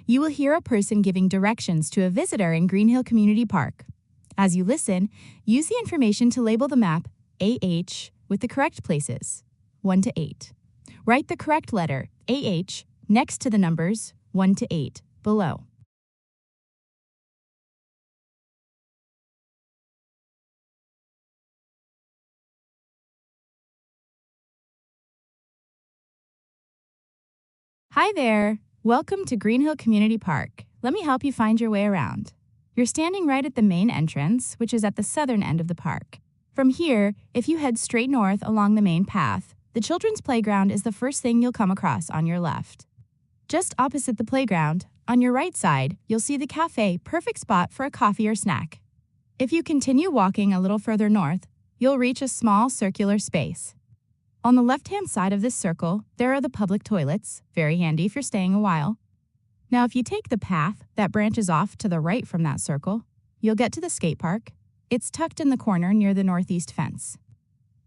You will hear a person giving directions to a visitor in Green Hill Community Park. As you listen, use the information to label the map AH with the correct places, 1 to 8. Write the correct letter, AH, next to the numbers 1 to 8 below. Hi there! Welcome to Green Hill Community Park. Let me help you find your way around. You're standing right at the main entrance, which is at the southern end of the park. From here, if you head straight north along the main path, the children's playground is the first thing you'll come across on your left. Just opposite the playground, on your right side, you'll see the cafe, perfect spot for a coffee or snack. If you continue walking a little further north, you'll reach a small circular space. On the left-hand side of this circle, there are the public toilets, very handy if you're staying a while. Now, if you take the path that branches off to the right from that circle, you'll get to the skate park. It's tucked in the corner near the northeast fence.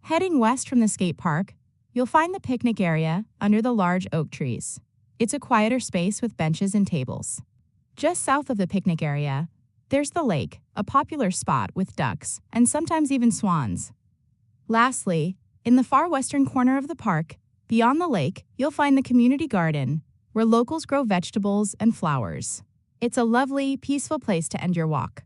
Heading west from the skate park, you'll find the picnic area under the large oak trees. It's a quieter space with benches and tables. Just south of the picnic area, there's the lake, a popular spot with ducks and sometimes even swans. Lastly, in the far western corner of the park, beyond the lake, you'll find the community garden, where locals grow vegetables and flowers. It's a lovely, peaceful place to end your walk.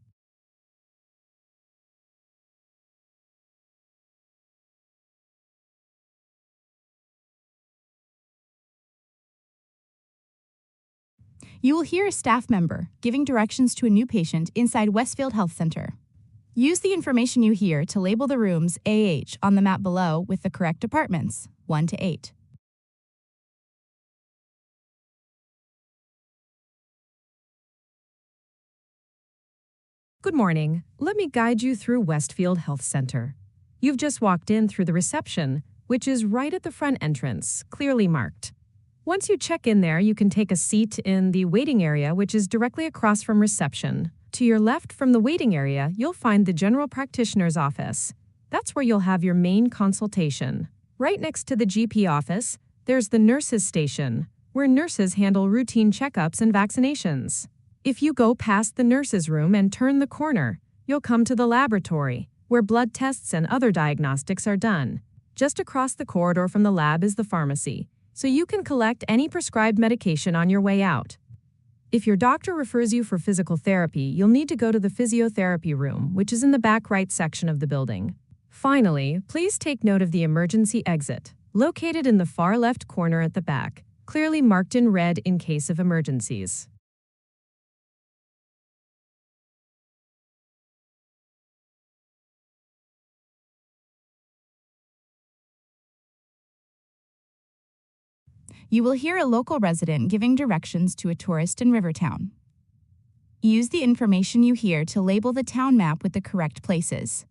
You will hear a staff member giving directions to a new patient inside Westfield Health Center. Use the information you hear to label the rooms AH on the map below with the correct departments, 1 to 8. Good morning. Let me guide you through Westfield Health Center. You've just walked in through the reception, which is right at the front entrance, clearly marked. Once you check in there, you can take a seat in the waiting area, which is directly across from reception. To your left from the waiting area, you'll find the general practitioner's office. That's where you'll have your main consultation. Right next to the GP office, there's the nurses' station, where nurses handle routine checkups and vaccinations. If you go past the nurses' room and turn the corner, you'll come to the laboratory, where blood tests and other diagnostics are done. Just across the corridor from the lab is the pharmacy, so you can collect any prescribed medication on your way out. If your doctor refers you for physical therapy, you'll need to go to the physiotherapy room, which is in the back right section of the building. Finally, please take note of the emergency exit, located in the far left corner at the back, clearly marked in red in case of emergencies. You will hear a local resident giving directions to a tourist in Rivertown. Use the information you hear to label the town map with the correct places.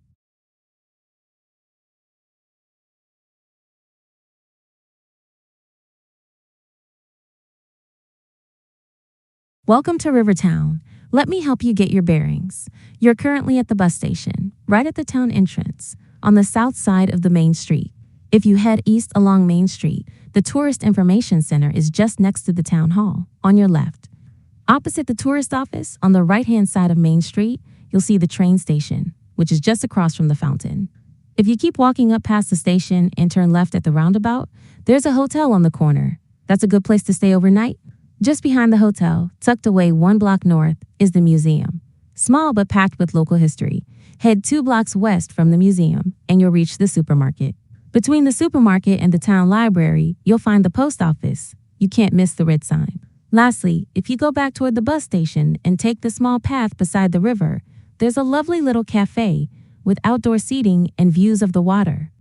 Welcome to Rivertown. Let me help you get your bearings. You're currently at the bus station, right at the town entrance, on the south side of the main street. If you head east along Main Street, the Tourist Information Center is just next to the town hall, on your left. Opposite the tourist office, on the right-hand side of Main Street, you'll see the train station, which is just across from the fountain. If you keep walking up past the station and turn left at the roundabout, there's a hotel on the corner. That's a good place to stay overnight. Just behind the hotel, tucked away 1 block north, is the museum. Small but packed with local history. Head 2 blocks west from the museum, and you'll reach the supermarket. Between the supermarket and the town library, you'll find the post office. You can't miss the red sign. Lastly, if you go back toward the bus station and take the small path beside the river, there's a lovely little cafe with outdoor seating and views of the water.